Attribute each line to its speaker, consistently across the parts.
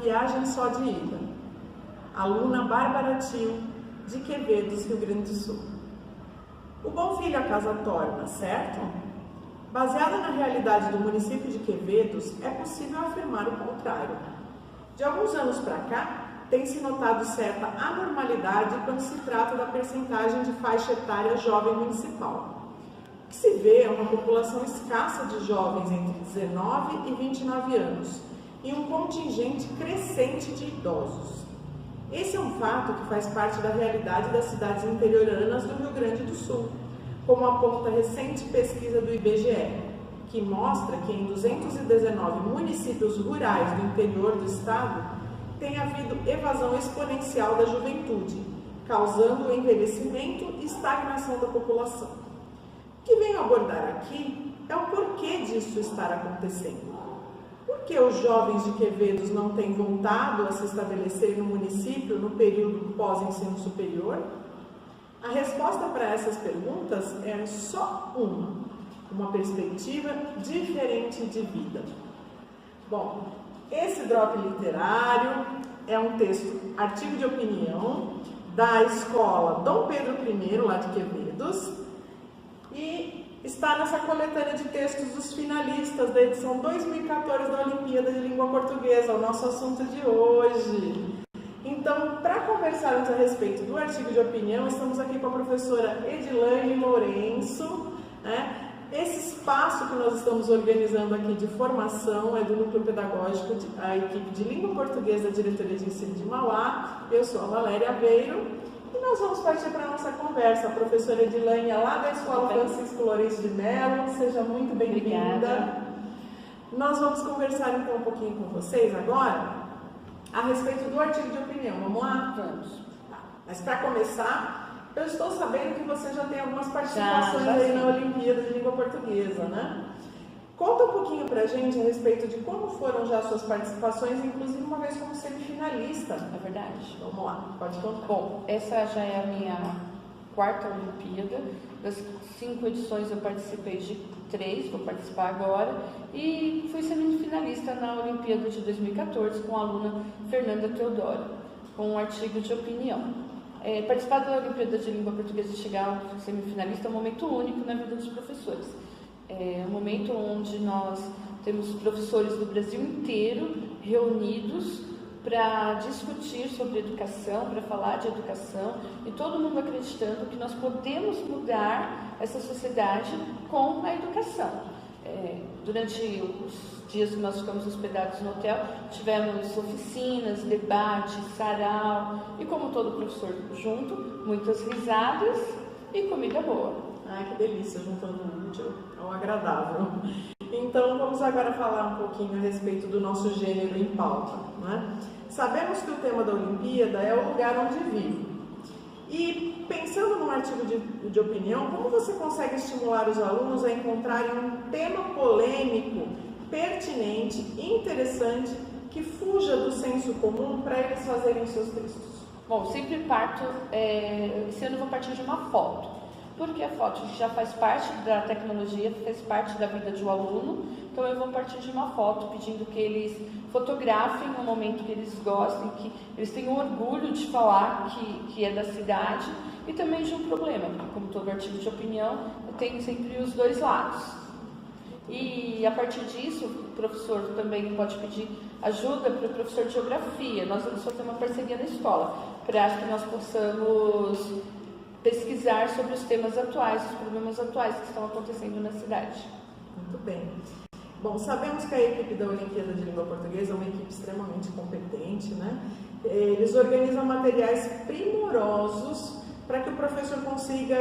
Speaker 1: Viagem Só de Ida. Aluna Bárbara Tio, de Quevedos, Rio Grande do Sul. O bom filho a casa torna, certo? Baseada na realidade do município de Quevedos, é possível afirmar o contrário. De alguns anos para cá, tem-se notado certa anormalidade quando se trata da percentagem de faixa etária jovem municipal. O que se vê é uma população escassa de jovens entre 19 e 29 anos e um contingente crescente de idosos. Esse é um fato que faz parte da realidade das cidades interioranas do Rio Grande do Sul, como aponta a recente pesquisa do IBGE, que mostra que em 219 municípios rurais do interior do estado tem havido evasão exponencial da juventude, causando o envelhecimento e estagnação da população. O que venho abordar aqui é o porquê disso estar acontecendo. Por que os jovens de Quevedos não têm voltado a se estabelecer no município no período pós-ensino superior? A resposta para essas perguntas é só uma perspectiva diferente de vida. Bom, esse drop literário é um texto, artigo de opinião, da escola Dom Pedro I, lá de Quevedos, e está nessa coletânea de textos dos finalistas da edição 2014 da Olimpíada de Língua Portuguesa, o nosso assunto de hoje. Então, para conversarmos a respeito do artigo de opinião, estamos aqui com a professora Edilane Lourenço, né? Esse espaço que nós estamos organizando aqui de formação é do Núcleo Pedagógico, a equipe de Língua Portuguesa da Diretoria de Ensino de Mauá. Eu sou a Valéria Aveiro e nós vamos partir para a nossa conversa. A professora Edilane é lá da Escola Francisco Lourenço de Mello, seja muito bem-vinda. Nós vamos conversar então um pouquinho com vocês agora a respeito do artigo de opinião. Vamos lá?
Speaker 2: Vamos.
Speaker 1: Mas para começar, eu estou sabendo que você já tem algumas participações aí na Olimpíada de Língua Portuguesa, né? Conta um pouquinho pra gente a respeito de como foram já suas participações, inclusive uma vez como semifinalista.
Speaker 2: É verdade.
Speaker 1: Vamos lá, pode contar.
Speaker 2: Bom, essa já é a minha quarta Olimpíada. Das 5 edições eu participei de 3, vou participar agora. E fui semifinalista na Olimpíada de 2014 com a aluna Fernanda Teodoro, com um artigo de opinião. Participar da Olimpíada de Língua Portuguesa e chegar ao semifinalista é um momento único na vida dos professores. É um momento onde nós temos professores do Brasil inteiro reunidos para discutir sobre educação, para falar de educação, e todo mundo acreditando que nós podemos mudar essa sociedade com a educação. Durante os dias que nós ficamos hospedados no hotel, tivemos oficinas, debates, sarau, e como todo professor junto, muitas risadas e comida boa.
Speaker 1: Ai, que delícia, juntando o útil ao agradável. Então, vamos agora falar um pouquinho a respeito do nosso gênero em pauta, né? Sabemos que o tema da Olimpíada é o lugar onde vivo. E pensando num artigo de opinião, como você consegue estimular os alunos a encontrarem um tema polêmico, pertinente, interessante, que fuja do senso comum para eles fazerem seus textos?
Speaker 2: Bom, sempre parto, esse ano eu vou partir de uma foto, porque a foto já faz parte da tecnologia, faz parte da vida de um aluno, então eu vou partir de uma foto pedindo que eles fotografem um momento que eles gostem, que eles tenham orgulho de falar que é da cidade, e também de um problema, porque como todo artigo de opinião, tem sempre os dois lados. E a partir disso, o professor também pode pedir ajuda para o professor de geografia. Nós vamos fazer uma parceria na escola, para que nós possamos pesquisar sobre os temas atuais, os problemas atuais que estão acontecendo na cidade.
Speaker 1: Muito bem. Bom, sabemos que a equipe da Olimpíada de Língua Portuguesa é uma equipe extremamente competente, né? Eles organizam materiais primorosos para que o professor consiga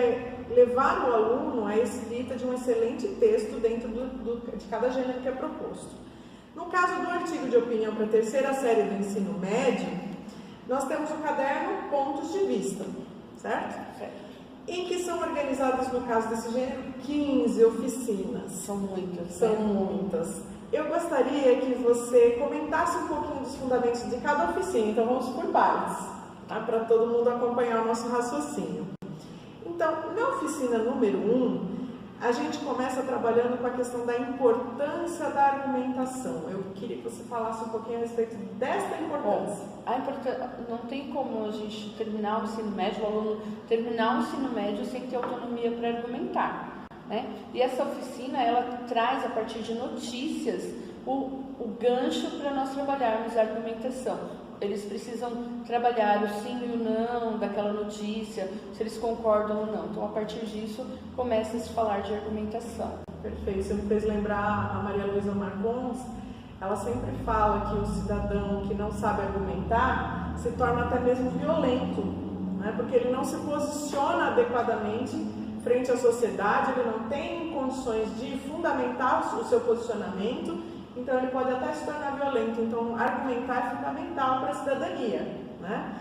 Speaker 1: levar o aluno à escrita de um excelente texto dentro de cada gênero que é proposto. No caso do artigo de opinião para a terceira série do ensino médio, nós temos o caderno Pontos de Vista, certo?
Speaker 2: Certo.
Speaker 1: Em que são organizadas, no caso desse gênero, 15 oficinas.
Speaker 2: São muitas.
Speaker 1: São muitas. Eu gostaria que você comentasse um pouquinho dos fundamentos de cada oficina, então vamos por partes, tá? Para todo mundo acompanhar o nosso raciocínio. Então, na oficina número 1, a gente começa trabalhando com a questão da importância da argumentação. Eu queria que você falasse um pouquinho a respeito desta importância.
Speaker 2: Não tem como a gente terminar o ensino médio, o aluno terminar o ensino médio sem ter autonomia para argumentar, né? E essa oficina, ela traz, a partir de notícias, o gancho para nós trabalharmos a argumentação. Eles precisam trabalhar o sim e o não daquela notícia, se eles concordam ou não. Então, a partir disso, começa a se falar de argumentação.
Speaker 1: Perfeito. Você me fez lembrar a Maria Luísa Marcons. Ela sempre fala que o cidadão que não sabe argumentar se torna até mesmo violento, né? Porque ele não se posiciona adequadamente frente à sociedade, ele não tem condições de fundamentar o seu posicionamento, então ele pode até se tornar violento. Então, argumentar é fundamental para a cidadania, né?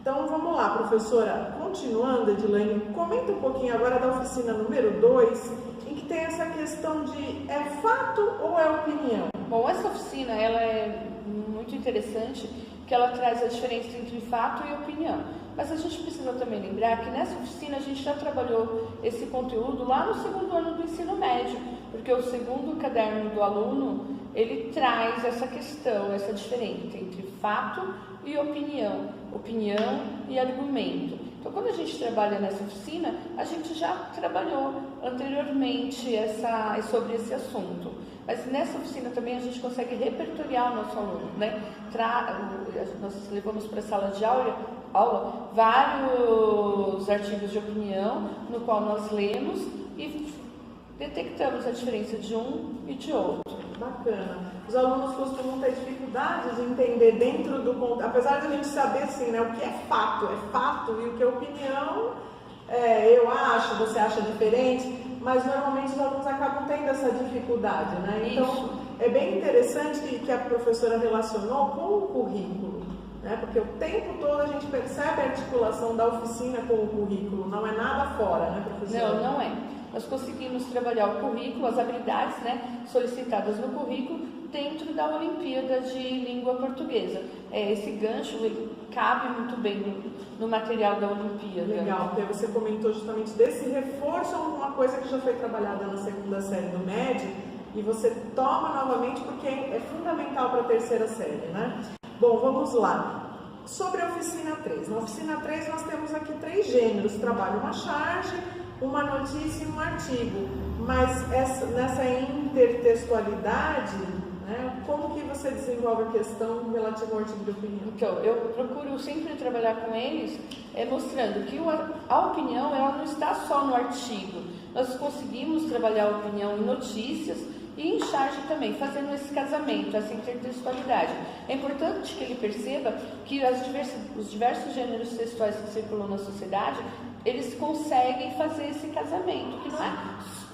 Speaker 1: Então, vamos lá, professora. Continuando, Edilene, comenta um pouquinho agora da oficina número 2, em que tem essa questão de é fato ou é opinião?
Speaker 2: Bom, essa oficina, ela é muito interessante, que ela traz a diferença entre fato e opinião. Mas a gente precisa também lembrar que nessa oficina a gente já trabalhou esse conteúdo lá no segundo ano do ensino médio, porque o segundo caderno do aluno, ele traz essa questão, essa diferença entre fato e opinião e argumento. Então, quando a gente trabalha nessa oficina, a gente já trabalhou anteriormente sobre esse assunto. Mas nessa oficina também a gente consegue repertoriar o nosso aluno, né? Nós levamos para a sala de aula vários artigos de opinião, no qual nós lemos e detectamos a diferença de um e de outro.
Speaker 1: Bacana. Os alunos costumam ter dificuldade de entender dentro do contexto, apesar de a gente saber assim, né, o que é fato e o que é opinião, eu acho, você acha diferente, mas normalmente os alunos acabam tendo essa dificuldade, né? Então,
Speaker 2: isso.
Speaker 1: É bem interessante que a professora relacionou com o currículo, né? Porque o tempo todo a gente percebe a articulação da oficina com o currículo, não é nada fora, né, professora?
Speaker 2: Não, não é. Nós conseguimos trabalhar o currículo, as habilidades, né, solicitadas no currículo dentro da Olimpíada de Língua Portuguesa. Esse gancho ele cabe muito bem no material da Olimpíada.
Speaker 1: Legal, porque você comentou justamente desse reforço a uma coisa que já foi trabalhada na segunda série do médio e você toma novamente porque é fundamental para a terceira série, né? Bom, vamos lá. Sobre a oficina 3. Na oficina 3 nós temos aqui 3 gêneros, trabalho uma charge, uma notícia e um artigo, mas nessa intertextualidade, né, como que você desenvolve a questão relativa ao artigo de opinião?
Speaker 2: Então, eu procuro sempre trabalhar com eles mostrando que a opinião ela não está só no artigo, nós conseguimos trabalhar a opinião em notícias e em charge também, fazendo esse casamento, essa intertextualidade. É importante que ele perceba que os diversos gêneros textuais que circulam na sociedade, eles conseguem fazer esse casamento, que não é,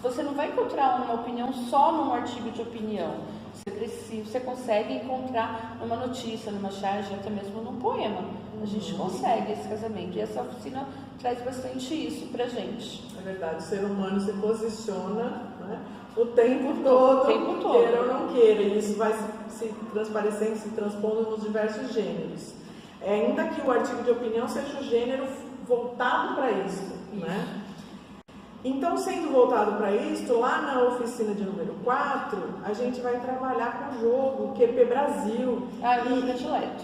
Speaker 2: você não vai encontrar uma opinião só num artigo de opinião, você consegue encontrar numa notícia, numa charge, até mesmo num poema. A gente consegue esse casamento, e essa oficina traz bastante isso pra gente.
Speaker 1: É verdade, o ser humano se posiciona, né, o tempo todo, queira ou não queira, e isso vai se transparecendo, se transpondo nos diversos gêneros. Ainda que o artigo de opinião seja o gênero voltado para isso, né? Então, sendo voltado para isso, lá na oficina de número 4, a gente vai trabalhar com o jogo QP Brasil.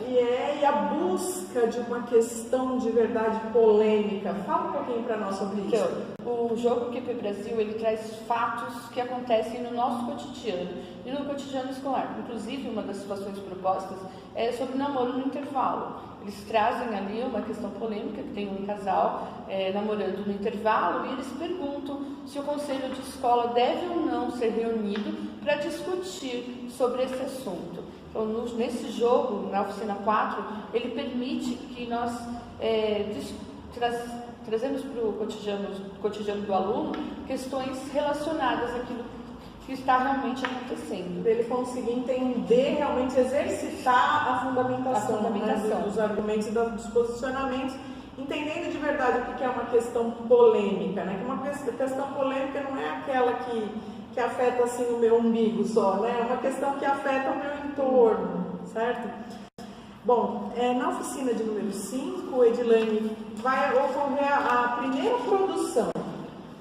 Speaker 1: E a busca de uma questão de verdade polêmica. Fala um pouquinho para nós sobre isso.
Speaker 2: O jogo QP Brasil, ele traz fatos que acontecem no nosso cotidiano e no cotidiano escolar. Inclusive, uma das situações propostas é sobre namoro no intervalo. Eles trazem ali uma questão polêmica, que tem um casal namorando no intervalo, e eles perguntam se o conselho de escola deve ou não ser reunido para discutir sobre esse assunto. Então, nesse jogo, na oficina 4, ele permite que nós trazemos para o cotidiano do aluno questões relacionadas àquilo que está realmente acontecendo.
Speaker 1: Para ele conseguir entender, realmente exercitar a fundamentação. Né, dos argumentos e dos posicionamentos, entendendo de verdade o que é uma questão polêmica, né? Que uma questão polêmica não é aquela que afeta assim o meu umbigo só, né? É uma questão que afeta o meu entorno, certo? Bom, na oficina de número 5, Edilene, vai ocorrer a primeira produção.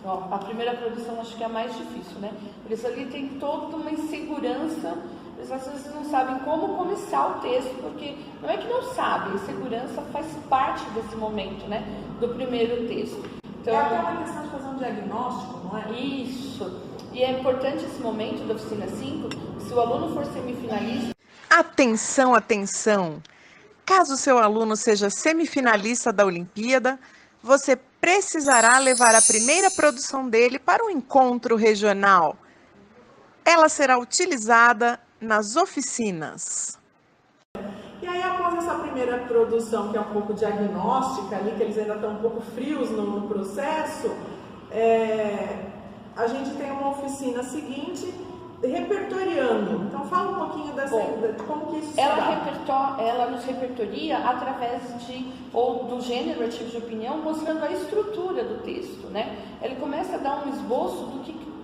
Speaker 2: Ó, a primeira produção acho que é a mais difícil, né? Eles ali têm toda uma insegurança, eles às vezes não sabem como começar o texto, porque não é que não sabem, a insegurança faz parte desse momento, né? Do primeiro texto. Então,
Speaker 1: é até uma questão de fazer um diagnóstico, não é?
Speaker 2: Isso. E é importante esse momento da oficina 5, se o aluno for semifinalista...
Speaker 3: Atenção, atenção! Caso seu aluno seja semifinalista da Olimpíada, você precisará levar a primeira produção dele para um encontro regional. Ela será utilizada nas oficinas.
Speaker 1: E aí, após essa primeira produção, que é um pouco diagnóstica ali, que eles ainda estão um pouco frios no processo, a gente tem uma oficina seguinte, repertoriando. Então, fala um pouquinho de como que isso se dá.
Speaker 2: Ela nos repertoria através do gênero artigo de opinião, mostrando a estrutura do texto, né? Ele começa a dar um esboço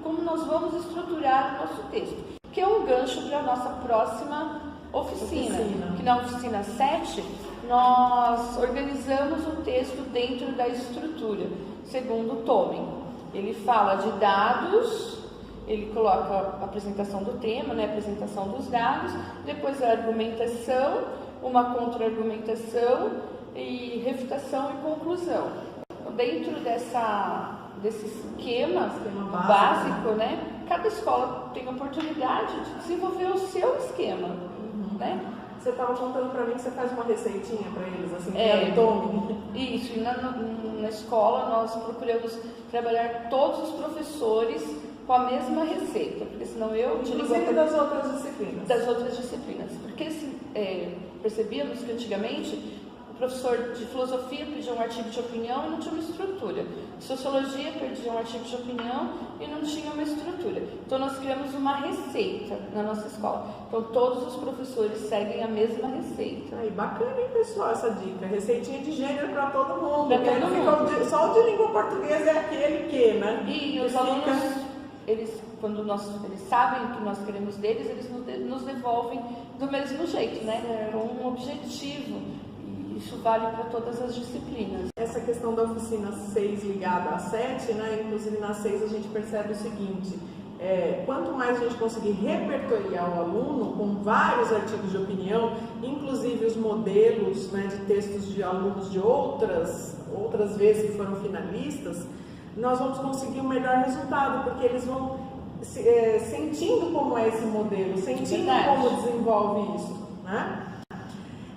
Speaker 2: como nós vamos estruturar o nosso texto, que é um gancho para a nossa próxima oficina. Que na oficina 7, nós organizamos o texto dentro da estrutura, segundo Tobin. Ele fala de dados, ele coloca a apresentação do tema, né, a apresentação dos dados, depois a argumentação, uma contra-argumentação e refutação e conclusão. Dentro desse esquema básico, né, cada escola tem a oportunidade de desenvolver o seu esquema, né?
Speaker 1: Você estava contando para mim que você faz uma receitinha para eles, assim, que
Speaker 2: Isso, e na escola nós procuramos trabalhar todos os professores com a mesma receita, porque senão
Speaker 1: inclusive das outras disciplinas.
Speaker 2: Das outras disciplinas, porque percebíamos que antigamente o professor de filosofia pedia um artigo de opinião e não tinha uma estrutura. De sociologia pedia um artigo de opinião e não tinha uma estrutura. Então nós criamos uma receita na nossa escola. Então todos os professores seguem a mesma receita.
Speaker 1: Aí, bacana, hein, pessoal, essa dica. Receitinha de gênero para todo mundo.
Speaker 2: Pra todo mundo.
Speaker 1: Só o de língua portuguesa é aquele que, né?
Speaker 2: E os alunos, quando eles sabem o que nós queremos deles, eles nos devolvem do mesmo jeito, né? Com um objetivo. Isso vale para todas as disciplinas.
Speaker 1: Essa questão da oficina 6 ligada à 7, né? Inclusive na 6 a gente percebe o seguinte, quanto mais a gente conseguir repertoriar o aluno com vários artigos de opinião, inclusive os modelos, né, de textos de alunos de outras vezes que foram finalistas, nós vamos conseguir um melhor resultado, porque eles vão sentindo como é esse modelo, sentindo como desenvolve isso, né?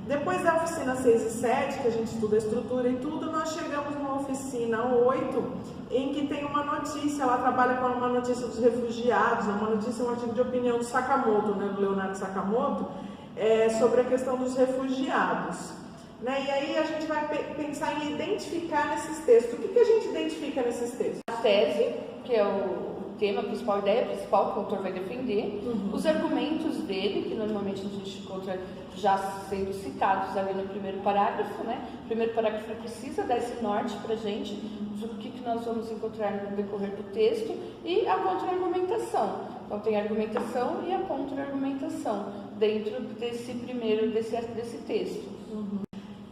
Speaker 1: Depois da oficina 6 e 7, que a gente estuda a estrutura e tudo, nós chegamos numa oficina 8, em que tem uma notícia, ela trabalha com uma notícia dos refugiados, uma notícia, um artigo de opinião do Sakamoto, né, do Leonardo Sakamoto, sobre a questão dos refugiados. Né? E aí a gente vai pensar em identificar nesses textos. O que a gente identifica nesses textos?
Speaker 2: A tese, que é o tema principal, a ideia principal que o autor vai defender, os argumentos dele, que normalmente a gente encontra já sendo citados ali no primeiro parágrafo, né? O primeiro parágrafo precisa dar esse norte para a gente, do que nós vamos encontrar no decorrer do texto, e a contra-argumentação. Então tem a argumentação e a contra-argumentação dentro desse texto.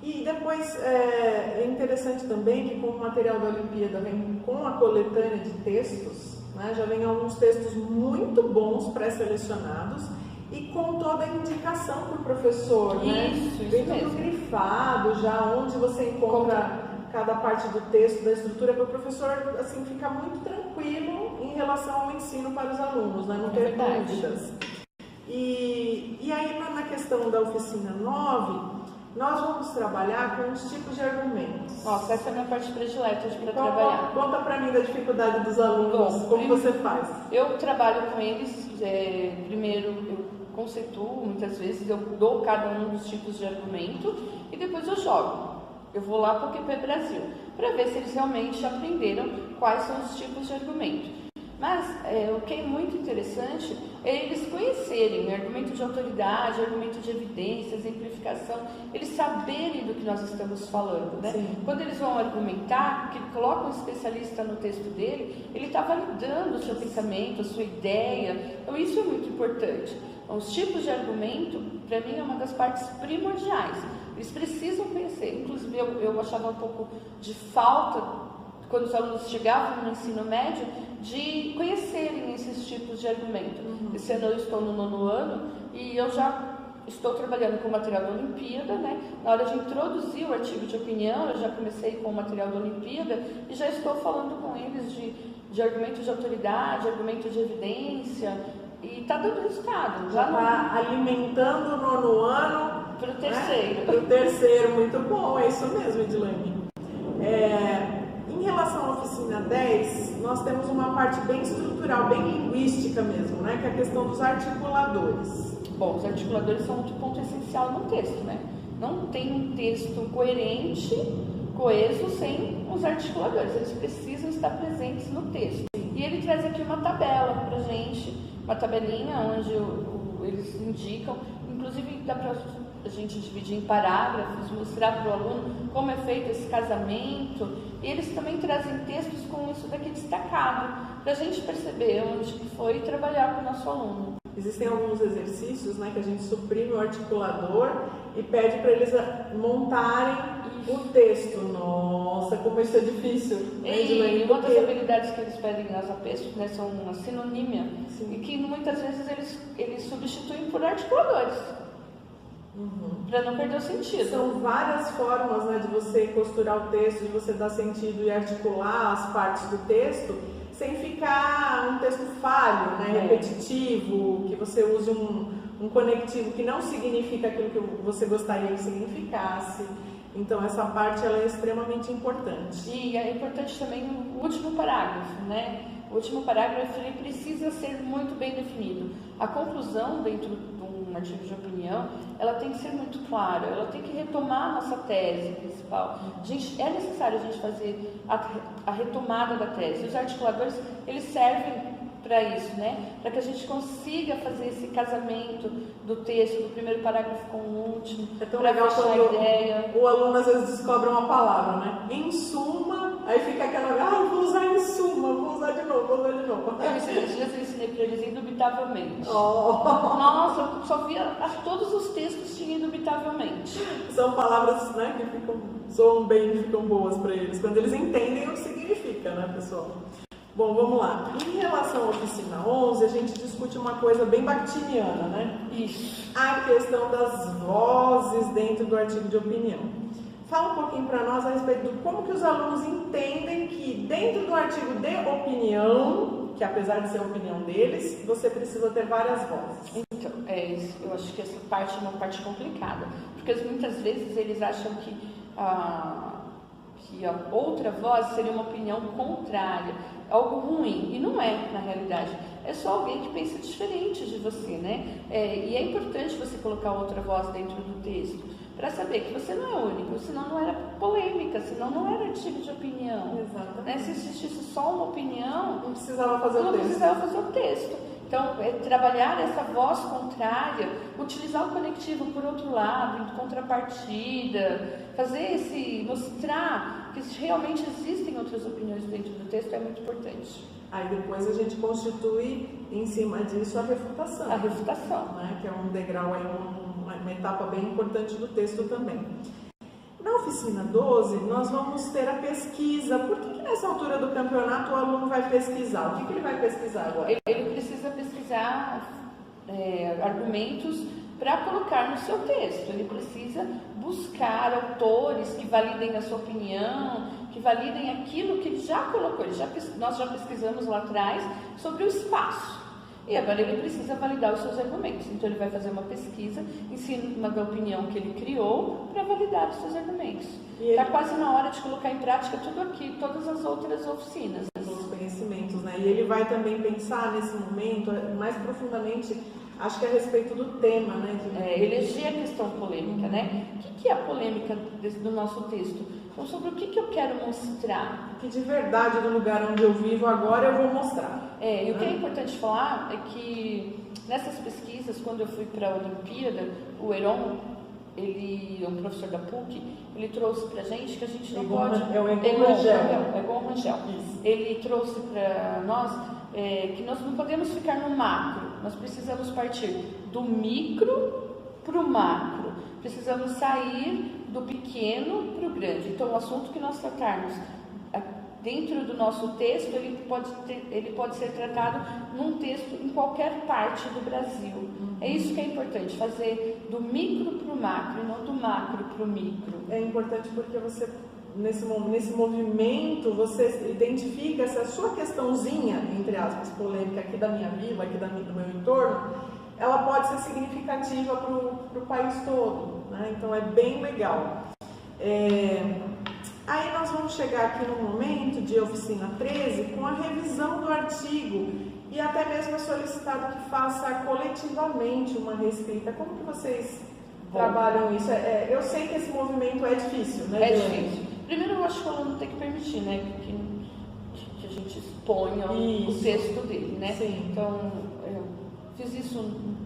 Speaker 1: E depois é interessante também que, como o material da Olimpíada vem com a coletânea de textos, né, já vem alguns textos muito bons pré-selecionados e com toda a indicação para o professor, né?
Speaker 2: Isso
Speaker 1: vem
Speaker 2: mesmo.
Speaker 1: tudo grifado, já onde você encontra cada parte do texto, da estrutura, para o professor assim, ficar muito tranquilo em relação ao ensino para os alunos, né? Não ter dúvidas. E aí, na questão da oficina 9, nós vamos trabalhar com os tipos de argumentos.
Speaker 2: Nossa, essa é a minha parte predileta para trabalhar.
Speaker 1: Conta para mim da dificuldade dos alunos, como você faz?
Speaker 2: Eu trabalho com eles, primeiro eu conceituo, muitas vezes eu dou cada um dos tipos de argumento e depois eu jogo. Eu vou lá para o QP Brasil, para ver se eles realmente aprenderam quais são os tipos de argumento. Mas o que é muito interessante é eles conhecerem argumento de autoridade, argumento de evidência, exemplificação, eles saberem do que nós estamos falando, né? Quando eles vão argumentar, que colocam um especialista no texto dele, ele está validando o seu pensamento, a sua ideia, então isso é muito importante. Então, os tipos de argumento, para mim, é uma das partes primordiais, eles precisam conhecer, inclusive eu achava um pouco de falta quando os alunos chegavam no ensino médio, de conhecerem esses tipos de argumento. Esse ano eu estou no 9º ano e eu já estou trabalhando com o material da Olimpíada, né? Na hora de introduzir o artigo de opinião, eu já comecei com o material da Olimpíada e já estou falando com eles de argumento de autoridade, argumento de evidência, e está dando resultado.
Speaker 1: Já está alimentando o 9º ano
Speaker 2: para o terceiro.
Speaker 1: Né? Para o terceiro, muito bom, é isso mesmo, Edilane. Em relação à oficina 10, nós temos uma parte bem estrutural, bem linguística mesmo, né? Que é a questão dos articuladores.
Speaker 2: Bom, os articuladores são outro ponto essencial no texto, né? Não tem um texto coerente, coeso, sem os articuladores. Eles precisam estar presentes no texto. E ele traz aqui uma tabela pra gente, uma tabelinha onde eles indicam, inclusive dá pra a gente dividir em parágrafos, mostrar para o aluno como é feito esse casamento, e eles também trazem textos com isso daqui destacado, para a gente perceber onde que foi trabalhar com o nosso aluno.
Speaker 1: Existem alguns exercícios, né, que a gente suprime o articulador e pede para eles montarem o texto. Nossa, como isso é difícil.
Speaker 2: E uma das habilidades que eles pedem nas APs, né, são uma sinonímia, e que muitas vezes eles substituem por articuladores. Para não perder o sentido.
Speaker 1: São várias formas, né, de você costurar o texto, de você dar sentido e articular as partes do texto, sem ficar um texto falho, né, repetitivo, que você use um conectivo que não significa aquilo que você gostaria que significasse. Então essa parte ela é extremamente importante.
Speaker 2: E é importante também o último parágrafo, né? O último parágrafo ele precisa ser muito bem definido. A conclusão dentro de um artigo de opinião, ela tem que ser muito clara, ela tem que retomar a nossa tese principal. É necessário a gente fazer a retomada da tese. Os articuladores, eles servem para isso, né? Para que a gente consiga fazer esse casamento do texto, do primeiro parágrafo com o último.
Speaker 1: É tão legal quando o aluno às vezes descobre uma palavra, né? Em suma, aí fica aquela, vou usar em suma, vou usar de novo.
Speaker 2: Esses dias eu ensinei para eles indubitavelmente. Nossa, eu só via, todos os textos tinham indubitavelmente.
Speaker 1: São palavras, né, que soam bem, ficam boas para eles, quando eles entendem o que significa, né, pessoal? Bom, vamos lá. Em relação à oficina 11, a gente discute uma coisa bem bakhtiniana, né?
Speaker 2: Isso.
Speaker 1: A questão das vozes dentro do artigo de opinião. Fala um pouquinho para nós a respeito de como que os alunos entendem que dentro do artigo de opinião, que apesar de ser a opinião deles, você precisa ter várias vozes.
Speaker 2: Então, eu acho que essa parte é uma parte complicada, porque muitas vezes eles acham que a outra voz seria uma opinião contrária, algo ruim, e não é, na realidade. É só alguém que pensa diferente de você, né? E é importante você colocar outra voz dentro do texto, para saber que você não é único, senão não era polêmica, senão não era artigo de opinião.
Speaker 1: Exatamente.
Speaker 2: Né? Se existisse só uma opinião,
Speaker 1: não precisava fazer
Speaker 2: o texto. Então, trabalhar essa voz contrária, utilizar o conectivo por outro lado, em contrapartida, mostrar que realmente existem outras opiniões dentro do texto é muito importante.
Speaker 1: Aí depois a gente constitui em cima disso a refutação.
Speaker 2: A refutação.
Speaker 1: Né? Que é um degrau, uma etapa bem importante do texto também. Na oficina 12, nós vamos ter a pesquisa. Por que nessa altura do campeonato o aluno vai pesquisar? O que ele vai pesquisar agora?
Speaker 2: Ele precisa pesquisar argumentos para colocar no seu texto. Ele precisa buscar autores que validem a sua opinião, que validem aquilo que ele já colocou. Nós já pesquisamos lá atrás sobre o espaço. E agora ele precisa validar os seus argumentos. Então ele vai fazer uma pesquisa em cima da opinião que ele criou para validar os seus argumentos. Está quase na hora de colocar em prática tudo aqui, todas as outras oficinas.
Speaker 1: Os conhecimentos, né? E ele vai também pensar nesse momento, mais profundamente, acho que a respeito do tema, né?
Speaker 2: Eleger a questão polêmica, né? O que é a polêmica do nosso texto? Então, sobre o que eu quero mostrar?
Speaker 1: Que de verdade do lugar onde eu vivo agora eu vou mostrar.
Speaker 2: E o que é importante falar é que nessas pesquisas, quando eu fui para a Olimpíada, o Heron, um professor da PUC, ele trouxe pra gente que a gente não pode...
Speaker 1: É o Egon
Speaker 2: Rangel. Ele trouxe para nós que nós não podemos ficar no macro, nós precisamos partir do micro para o macro, precisamos sair do pequeno para o grande. Então, o assunto que nós tratarmos dentro do nosso texto, ele pode ser tratado num texto em qualquer parte do Brasil. É isso que é importante, fazer do micro para o macro e não do macro para o micro.
Speaker 1: É importante porque você, nesse movimento, você identifica essa sua questãozinha, entre aspas, polêmica aqui da minha vila, aqui do meu entorno, ela pode ser significativa para o país todo, né? Então é bem legal. Aí nós vamos chegar aqui no momento de oficina 13 com a revisão do artigo e até mesmo é solicitado que faça coletivamente uma reescrita. Como que vocês trabalham isso? Eu sei que esse movimento é difícil, né?
Speaker 2: É difícil. Primeiro eu acho que o aluno tem que permitir, né, que a gente exponha o texto dele, né?
Speaker 1: Sim.
Speaker 2: Então, eu fiz isso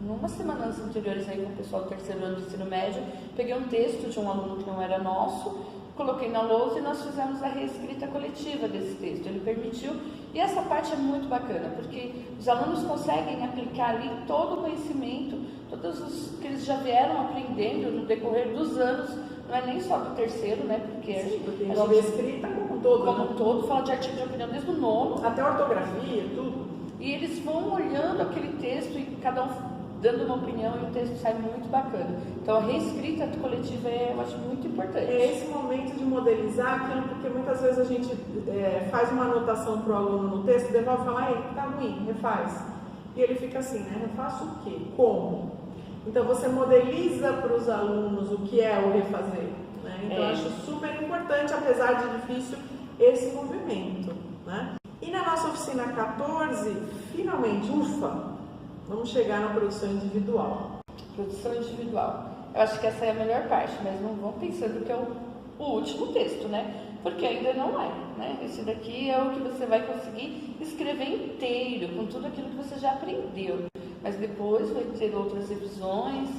Speaker 2: umas semanas anteriores aí com o pessoal do terceiro ano de ensino médio, peguei um texto de um aluno que não era nosso, coloquei na lousa e nós fizemos a reescrita coletiva desse texto. Ele permitiu, e essa parte é muito bacana, porque os alunos conseguem aplicar ali todo o conhecimento, todos os que eles já vieram aprendendo no decorrer dos anos, não é nem só do terceiro, né? Porque
Speaker 1: a gente
Speaker 2: reescrita
Speaker 1: como um todo,
Speaker 2: como
Speaker 1: né?
Speaker 2: um todo, fala de artigo de opinião desde o nono.
Speaker 1: Até ortografia, tudo.
Speaker 2: E eles vão olhando aquele texto e cada um dando uma opinião e o texto sai muito bacana. Então a reescrita coletiva eu acho muito importante.
Speaker 1: É esse momento de modelizar aquilo, porque muitas vezes a gente faz uma anotação para o aluno no texto, devolve e fala, tá ruim, refaz. E ele fica assim, né? Refaço o quê? Como? Então você modeliza para os alunos o que é o refazer, né? Então eu acho super importante, apesar de difícil, esse movimento, né? E na nossa oficina 14, finalmente, ufa, vamos chegar na produção individual.
Speaker 2: Produção individual. Eu acho que essa é a melhor parte, mas não vão pensando que é o último texto, né? Porque ainda não é, né? Esse daqui é o que você vai conseguir escrever inteiro, com tudo aquilo que você já aprendeu. Mas depois vai ter outras revisões,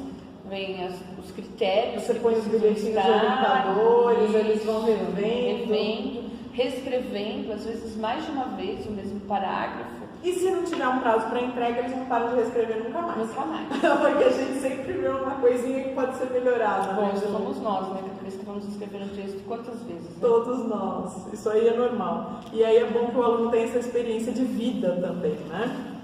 Speaker 2: vem os critérios.
Speaker 1: Você põe os bilhetinhos de orientadores, eles vão revendo,
Speaker 2: reescrevendo, às vezes mais de uma vez o mesmo parágrafo.
Speaker 1: E se não tiver um prazo para entrega, eles não param de reescrever nunca mais.
Speaker 2: Nunca mais.
Speaker 1: Porque a gente sempre vê uma coisinha que pode ser melhorada.
Speaker 2: Bom, somos nós, né? Cada vez que vamos escrever um texto, quantas vezes? Né?
Speaker 1: Todos nós. Isso aí é normal. E aí é bom que o aluno tenha essa experiência de vida também, né?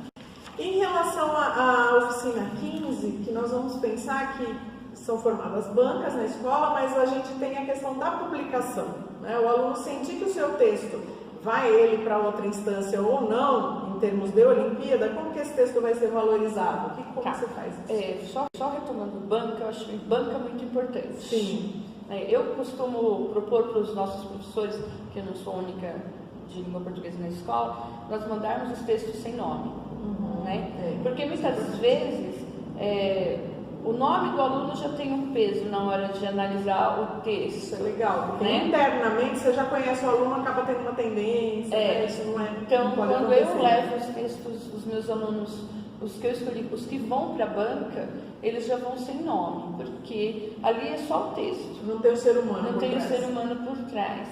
Speaker 1: Em relação à oficina 15, que nós vamos pensar que são formadas bancas na escola, mas a gente tem a questão da publicação, né? O aluno sentir que o seu texto vai ele para outra instância ou não, em termos de Olimpíada, como que esse texto vai ser valorizado? Como você faz isso?
Speaker 2: Só retomando banca, eu acho que banca é muito importante.
Speaker 1: Sim.
Speaker 2: Eu costumo propor para os nossos professores, que eu não sou única de língua portuguesa na escola, nós mandarmos os textos sem nome. Né? Porque muitas vezes o nome do aluno já tem um peso na hora de analisar o texto.
Speaker 1: Isso é legal, porque
Speaker 2: né?
Speaker 1: internamente você já conhece o aluno, acaba tendo uma tendência, né? Isso não é.
Speaker 2: Então,
Speaker 1: não pode
Speaker 2: quando
Speaker 1: acontecer.
Speaker 2: eu levo os textos dos meus alunos, os que eu escolhi, os que vão para a banca, eles já vão sem nome, porque ali é só o texto.
Speaker 1: Não tem o ser humano.
Speaker 2: Não
Speaker 1: por
Speaker 2: tem
Speaker 1: trás.
Speaker 2: o ser humano por trás.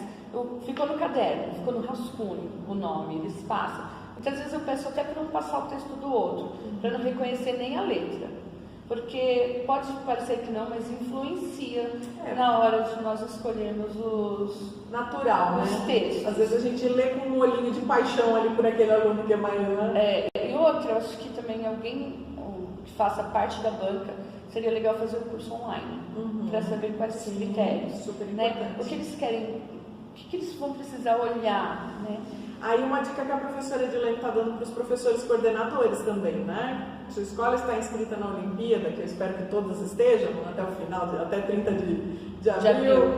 Speaker 2: Ficou no caderno, ficou no rascunho o nome, eles passam. Muitas vezes eu peço até para não passar o texto do outro, para não reconhecer nem a letra. Porque pode parecer que não, mas influencia na hora de nós escolhermos os textos.
Speaker 1: Às vezes a gente lê com um olhinho de paixão ali por aquele aluno que é mais...
Speaker 2: E outra, eu acho que também alguém que faça parte da banca, seria legal fazer um curso online, para saber quais são os critérios.
Speaker 1: Super
Speaker 2: né?
Speaker 1: importante.
Speaker 2: O que eles querem, o que eles vão precisar olhar, né?
Speaker 1: Aí uma dica que a professora Edilene está dando para os professores coordenadores também, né? Se a escola está inscrita na Olimpíada, que eu espero que todas estejam até o final, até 30 de abril,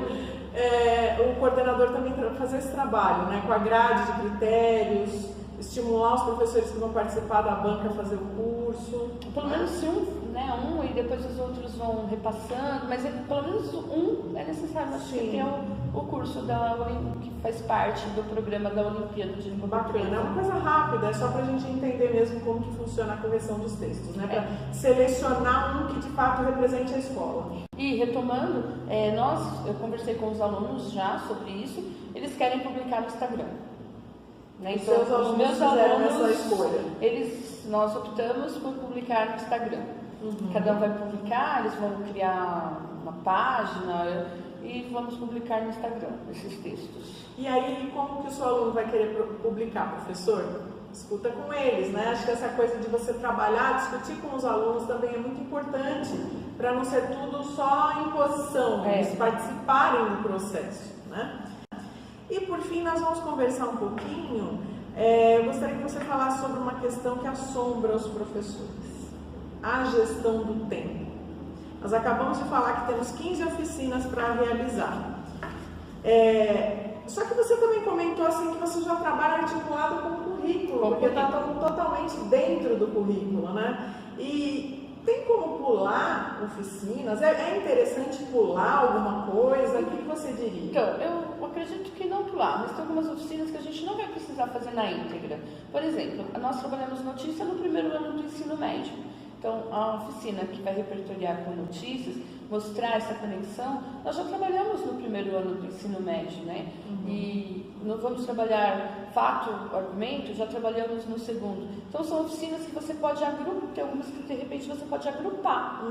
Speaker 1: o coordenador também tem que fazer esse trabalho, né? Com a grade de critérios, estimular os professores que vão participar da banca a fazer o curso.
Speaker 2: Pelo menos se um e depois os outros vão repassando, mas pelo menos um é necessário. Acho que tem o curso que faz parte do programa da Olimpíada de Língua Portuguesa.
Speaker 1: Bacana, é uma coisa rápida, é só para a gente entender mesmo como que funciona a correção dos textos, né? Para selecionar um que de fato represente a escola.
Speaker 2: E retomando, eu conversei com os alunos já sobre isso, eles querem publicar no Instagram. Né? Então, os meus alunos,
Speaker 1: essa escolha.
Speaker 2: Nós optamos por publicar no Instagram. Cada um vai publicar, eles vão criar uma página, e vamos publicar no Instagram esses textos.
Speaker 1: E aí, como que o seu aluno vai querer publicar, professor? Escuta com eles, né? Acho que essa coisa de você trabalhar, discutir com os alunos também é muito importante, para não ser tudo só imposição, eles participarem do processo, né? E por fim, nós vamos conversar um pouquinho, eu gostaria que você falasse sobre uma questão que assombra os professores, a gestão do tempo. Nós acabamos de falar que temos 15 oficinas para realizar. Só que você também comentou assim que você já trabalha articulado com o currículo, porque está totalmente dentro do currículo, né? E tem como pular oficinas? É interessante pular alguma coisa? O que você diria?
Speaker 2: Então, eu acredito que não pular, mas tem algumas oficinas que a gente não vai precisar fazer na íntegra. Por exemplo, nós trabalhamos notícia no primeiro ano do ensino médio. Então, a oficina que vai repertoriar com notícias, mostrar essa conexão, nós já trabalhamos no primeiro ano do ensino médio, né? E não vamos trabalhar fato, argumento, já trabalhamos no segundo. Então, são oficinas que você pode agrupar, tem algumas que de repente você pode agrupar.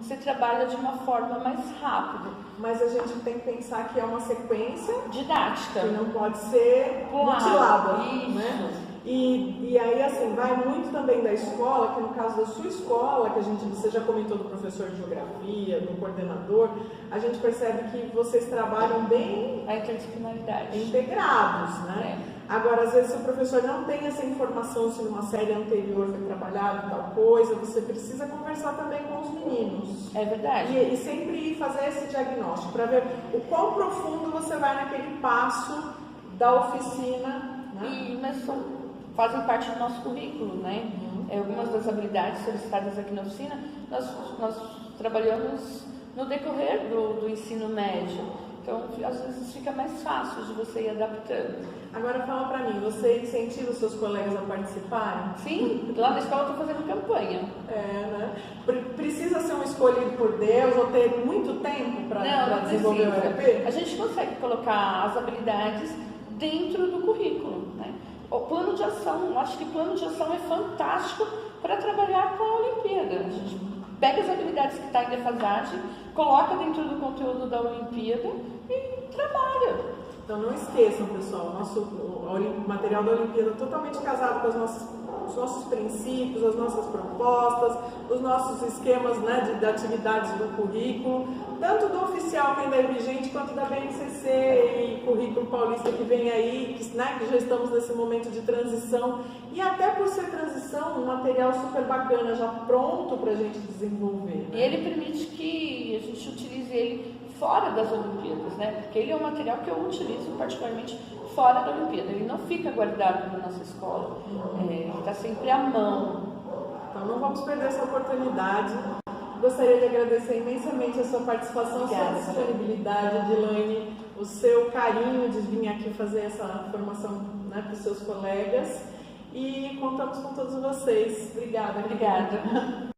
Speaker 2: Você trabalha de uma forma mais rápida.
Speaker 1: Mas a gente tem que pensar que é uma sequência
Speaker 2: didática.
Speaker 1: Que não pode ser mutilada, né? E aí, assim, vai muito também da escola, que no caso da sua escola, que você já comentou do professor de geografia, do coordenador, a gente percebe que vocês trabalham bem
Speaker 2: a interdisciplinaridade,
Speaker 1: integrados, né? Agora, às vezes, se o professor não tem essa informação, se numa série anterior foi trabalhado tal coisa, você precisa conversar também com os meninos.
Speaker 2: É verdade.
Speaker 1: E sempre fazer esse diagnóstico, para ver o quão profundo você vai naquele passo da oficina, né?
Speaker 2: Mas fazem parte do nosso currículo, né? Algumas das habilidades solicitadas aqui na oficina, nós trabalhamos no decorrer do ensino médio. Então, às vezes fica mais fácil de você ir adaptando.
Speaker 1: Agora fala pra mim, você incentiva os seus colegas a participarem?
Speaker 2: Sim, lá na escola eu estou fazendo campanha.
Speaker 1: Né? Precisa ser um escolhido por Deus ou ter muito tempo para desenvolver o ERP?
Speaker 2: A gente consegue colocar as habilidades dentro do currículo, né? O plano de ação, eu acho que plano de ação é fantástico para trabalhar com a Olimpíada. A gente pega as habilidades que está em defasagem, coloca dentro do conteúdo da Olimpíada e trabalha.
Speaker 1: Então não esqueçam, pessoal, o material da Olimpíada é totalmente casado com os nossos princípios, as nossas propostas, os nossos esquemas, né, de atividades do currículo, tanto do oficial que ainda é vigente, quanto da BNCC e currículo paulista que vem aí, que já estamos nesse momento de transição, e até por ser transição, um material super bacana, já pronto para a gente desenvolver.
Speaker 2: E ele permite que a gente utilize ele fora das Olimpíadas, né? Porque ele é um material que eu utilizo particularmente fora da Olimpíada. Ele não fica guardado na nossa escola, ele está sempre à mão.
Speaker 1: Então não vamos perder essa oportunidade. Gostaria de agradecer imensamente a sua participação, a sua disponibilidade, Dilane, o seu carinho de vir aqui fazer essa formação, né, para os seus colegas. E contamos com todos vocês. Obrigada.
Speaker 2: Obrigada.